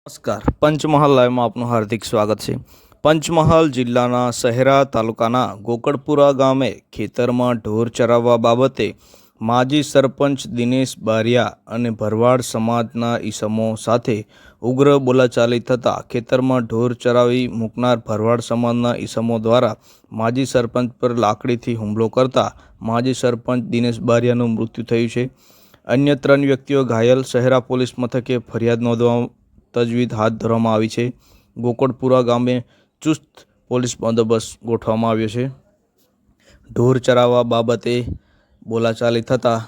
નમસ્કાર, પંચમહાલ લાઈવમાં આપનું હાર્દિક સ્વાગત છે। પંચમહાલ જિલ્લાના શહેરા તાલુકાના ગોકળપુરા ગામે ખેતરમાં ઢોર ચરાવવા બાબતે માજી સરપંચ દિનેશ બારિયા અને ભરવાડ સમાજના ઈસમો સાથે ઉગ્ર બોલાચાલી થતાં ખેતરમાં ઢોર ચરાવી મૂકનાર ભરવાડ સમાજના ઈસમો દ્વારા માજી સરપંચ પર લાકડીથી હુમલો કરતા માજી સરપંચ દિનેશ બારિયાનું મૃત્યુ થયું છે। અન્ય 3 વ્યક્તિઓ ઘાયલ શહેરા પોલીસ મથકે ફરિયાદ નોંધવા તજવીજ હાથ ધરવામાં આવી છે। ગોકળપુરા ગામે ચુસ્ત પોલીસ બંદોબસ્ત ગોઠવવામાં આવ્યો છે। ઢોર ચરાવવા બાબતે બોલાચાલી થતાં